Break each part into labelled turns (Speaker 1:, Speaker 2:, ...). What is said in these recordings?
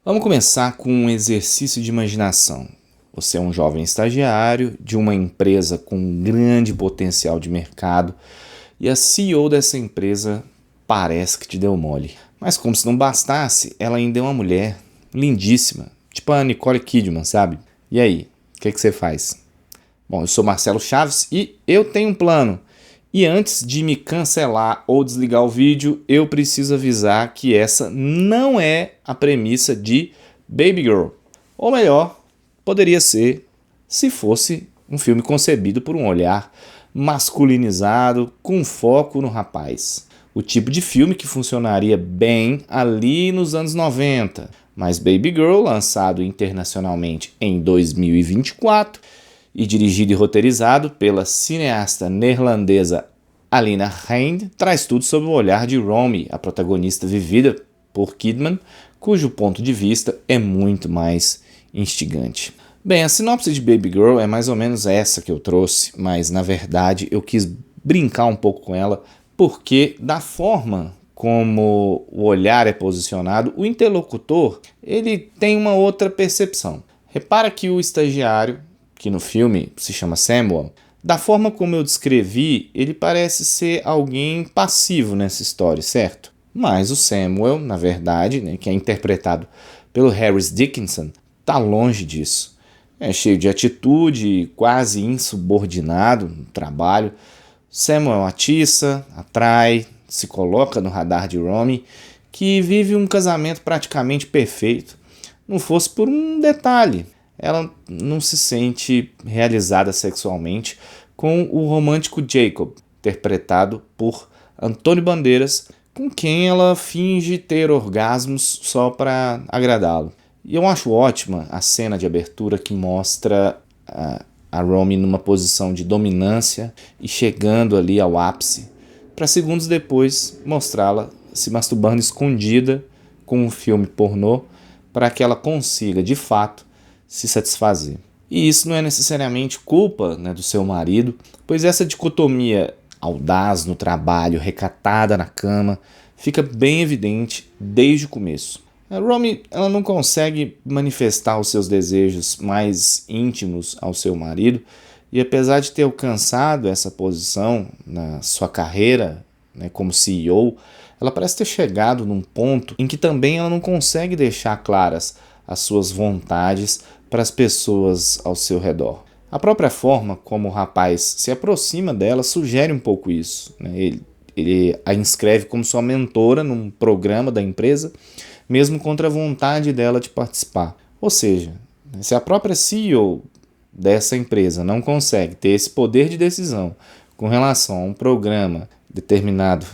Speaker 1: Vamos começar com um exercício de imaginação. Você é um jovem estagiário de uma empresa com um grande potencial de mercado e a CEO dessa empresa parece que te deu mole. Mas como se não bastasse, ela ainda é uma mulher lindíssima, tipo a Nicole Kidman, sabe? E aí, o que você faz? Bom, eu sou Marcelo Chaves e eu tenho um plano. E antes de me cancelar ou desligar o vídeo, eu preciso avisar que essa não é a premissa de Baby Girl. Ou melhor, poderia ser se fosse um filme concebido por um olhar masculinizado com foco no rapaz. O tipo de filme que funcionaria bem ali nos anos 90. Mas Baby Girl, lançado internacionalmente em 2024 e dirigido e roteirizado pela cineasta neerlandesa Alina Heind, traz tudo sob o olhar de Romy, a protagonista vivida por Kidman, cujo ponto de vista é muito mais instigante. Bem, a sinopse de Baby Girl é mais ou menos essa que eu trouxe, mas na verdade eu quis brincar um pouco com ela, porque da forma como o olhar é posicionado, o interlocutor ele tem uma outra percepção. Repara que o estagiário, que no filme se chama Samuel, da forma como eu descrevi, ele parece ser alguém passivo nessa história, certo? Mas o Samuel, na verdade, que é interpretado pelo Harris Dickinson, está longe disso. É cheio de atitude, quase insubordinado no trabalho. Samuel atiça, atrai, se coloca no radar de Romy, que vive um casamento praticamente perfeito. Não fosse por um detalhe. Ela não se sente realizada sexualmente com o romântico Jacob, interpretado por Antônio Bandeiras, com quem ela finge ter orgasmos só para agradá-lo. E eu acho ótima a cena de abertura que mostra a Romy numa posição de dominância e chegando ali ao ápice, para segundos depois mostrá-la se masturbando escondida com um filme pornô para que ela consiga, de fato, se satisfazer. E isso não é necessariamente culpa, do seu marido, pois essa dicotomia audaz no trabalho, recatada na cama, fica bem evidente desde o começo. A Romy ela não consegue manifestar os seus desejos mais íntimos ao seu marido, e apesar de ter alcançado essa posição na sua carreira, como CEO, ela parece ter chegado num ponto em que também ela não consegue deixar claras as suas vontades para as pessoas ao seu redor. A própria forma como o rapaz se aproxima dela sugere um pouco isso. Ele a inscreve como sua mentora num programa da empresa, mesmo contra a vontade dela de participar. Ou seja, se a própria CEO dessa empresa não consegue ter esse poder de decisão com relação a um programa determinado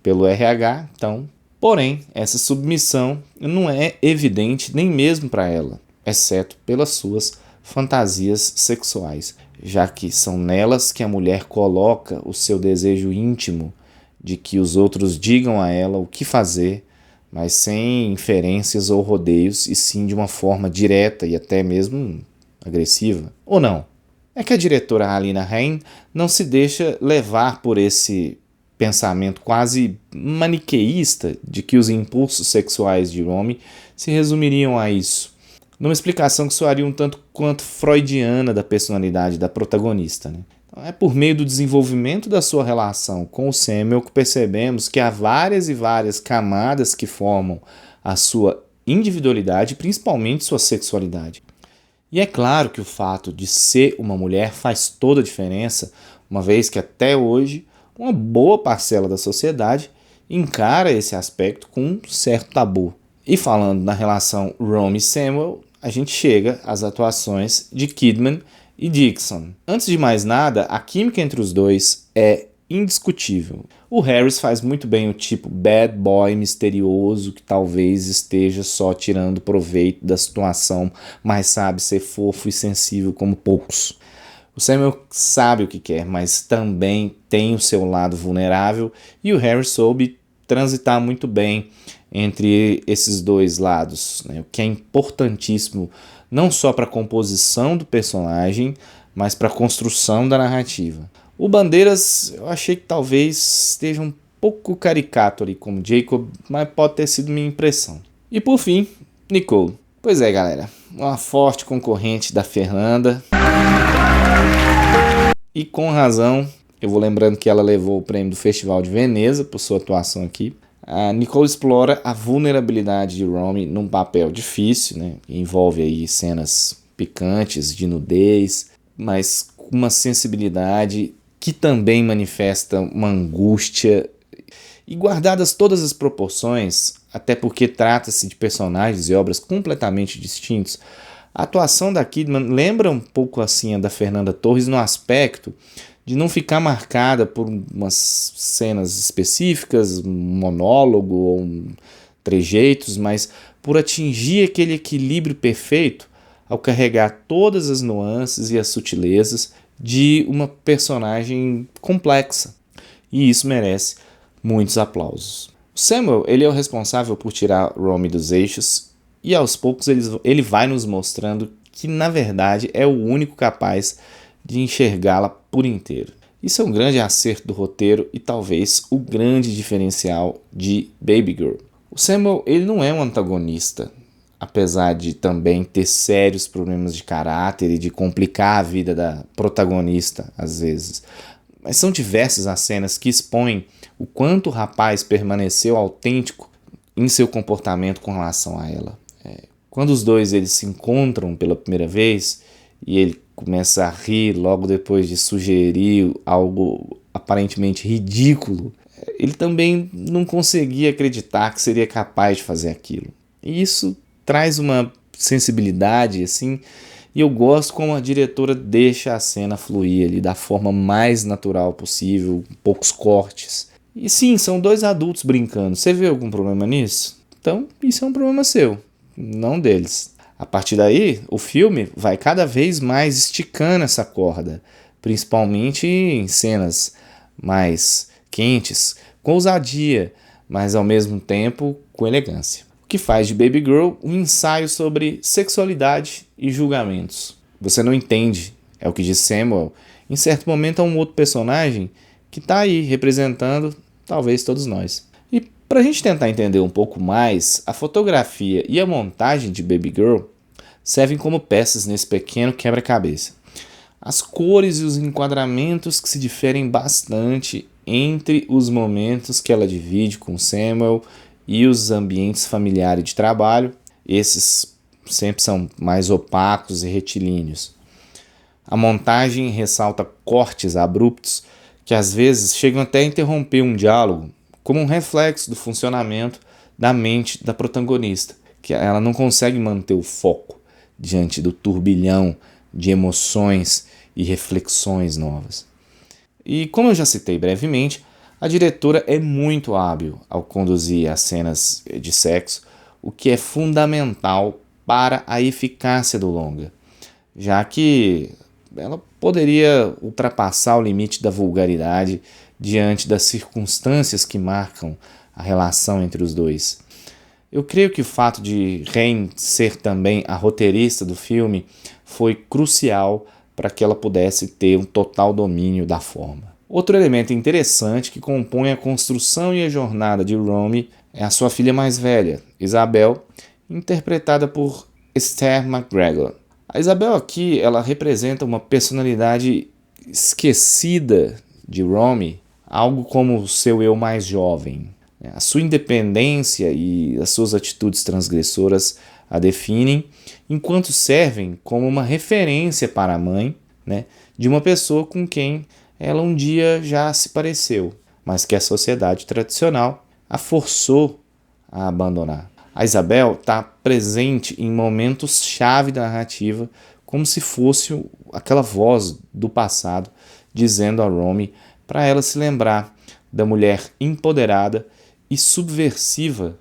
Speaker 1: pelo RH, então, porém, essa submissão não é evidente nem mesmo para ela, exceto pelas suas fantasias sexuais, já que são nelas que a mulher coloca o seu desejo íntimo de que os outros digam a ela o que fazer, mas sem inferências ou rodeios, e sim de uma forma direta e até mesmo agressiva. Ou não? É que a diretora Alina Heind não se deixa levar por esse pensamento quase maniqueísta de que os impulsos sexuais de Romy se resumiriam a isso, numa explicação que soaria um tanto quanto freudiana da personalidade da protagonista. Então, é por meio do desenvolvimento da sua relação com o Samuel que percebemos que há várias e várias camadas que formam a sua individualidade, principalmente sua sexualidade. E é claro que o fato de ser uma mulher faz toda a diferença, uma vez que até hoje uma boa parcela da sociedade encara esse aspecto com um certo tabu. E falando na relação Romy e Samuel, a gente chega às atuações de Kidman e Dixon. Antes de mais nada, a química entre os dois é indiscutível. O Harris faz muito bem o tipo bad boy misterioso que talvez esteja só tirando proveito da situação, mas sabe ser fofo e sensível como poucos. O Samuel sabe o que quer, mas também tem o seu lado vulnerável, e o Harris soube transitar muito bem entre esses dois lados, o que é importantíssimo não só para a composição do personagem, mas para a construção da narrativa. O Bandeiras eu achei que talvez esteja um pouco caricato ali como Jacob, mas pode ter sido minha impressão. E por fim, Nicole. Pois é, galera, uma forte concorrente da Fernanda. E com razão, eu vou lembrando que ela levou o prêmio do Festival de Veneza por sua atuação aqui. A Nicole explora a vulnerabilidade de Romy num papel difícil, né? Envolve aí cenas picantes, de nudez, mas com uma sensibilidade que também manifesta uma angústia. E guardadas todas as proporções, até porque trata-se de personagens e obras completamente distintos, a atuação da Kidman lembra um pouco assim a da Fernanda Torres no aspecto de não ficar marcada por umas cenas específicas, um monólogo ou trejeitos, mas por atingir aquele equilíbrio perfeito ao carregar todas as nuances e as sutilezas de uma personagem complexa. E isso merece muitos aplausos. O Samuel, ele é o responsável por tirar Romy dos eixos e aos poucos ele vai nos mostrando que na verdade é o único capaz de enxergá-la por inteiro. Isso é um grande acerto do roteiro e talvez o grande diferencial de Baby Girl. O Samuel, ele não é um antagonista, apesar de também ter sérios problemas de caráter e de complicar a vida da protagonista às vezes. Mas são diversas as cenas que expõem o quanto o rapaz permaneceu autêntico em seu comportamento com relação a ela. Quando os dois eles se encontram pela primeira vez e ele começa a rir logo depois de sugerir algo aparentemente ridículo, ele também não conseguia acreditar que seria capaz de fazer aquilo. E isso traz uma sensibilidade assim, e eu gosto como a diretora deixa a cena fluir ali da forma mais natural possível, poucos cortes. E sim, são dois adultos brincando. Você vê algum problema nisso? Então, isso é um problema seu, não deles. A partir daí, o filme vai cada vez mais esticando essa corda, principalmente em cenas mais quentes, com ousadia, mas ao mesmo tempo com elegância. O que faz de Baby Girl um ensaio sobre sexualidade e julgamentos. Você não entende, é o que diz Samuel, em certo momento a um outro personagem que está aí representando talvez todos nós. E para a gente tentar entender um pouco mais, a fotografia e a montagem de Baby Girl servem como peças nesse pequeno quebra-cabeça. As cores e os enquadramentos que se diferem bastante entre os momentos que ela divide com Samuel e os ambientes familiares de trabalho, esses sempre são mais opacos e retilíneos. A montagem ressalta cortes abruptos que às vezes chegam até a interromper um diálogo, como um reflexo do funcionamento da mente da protagonista, que ela não consegue manter o foco diante do turbilhão de emoções e reflexões novas. E como eu já citei brevemente, a diretora é muito hábil ao conduzir as cenas de sexo, o que é fundamental para a eficácia do longa, já que ela poderia ultrapassar o limite da vulgaridade diante das circunstâncias que marcam a relação entre os dois. Eu creio que o fato de Rain ser também a roteirista do filme foi crucial para que ela pudesse ter um total domínio da forma. Outro elemento interessante que compõe a construção e a jornada de Romy é a sua filha mais velha, Isabel, interpretada por Esther McGregor. A Isabel aqui ela representa uma personalidade esquecida de Romy, algo como o seu eu mais jovem. A sua independência e as suas atitudes transgressoras a definem, enquanto servem como uma referência para a mãe, de uma pessoa com quem ela um dia já se pareceu, mas que a sociedade tradicional a forçou a abandonar. A Isabel está presente em momentos-chave da narrativa, como se fosse aquela voz do passado dizendo a Romy para ela se lembrar da mulher empoderada e subversiva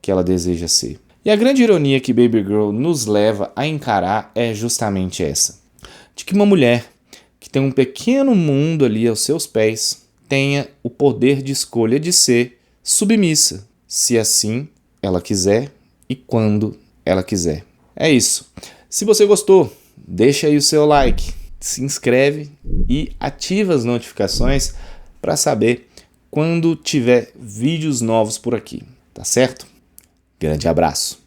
Speaker 1: que ela deseja ser. E a grande ironia que Baby Girl nos leva a encarar é justamente essa, de que uma mulher que tem um pequeno mundo ali aos seus pés tenha o poder de escolha de ser submissa, se assim ela quiser e quando ela quiser. É isso. Se você gostou, deixa aí o seu like, se inscreve e ativa as notificações para saber quando tiver vídeos novos por aqui, tá certo? Grande abraço!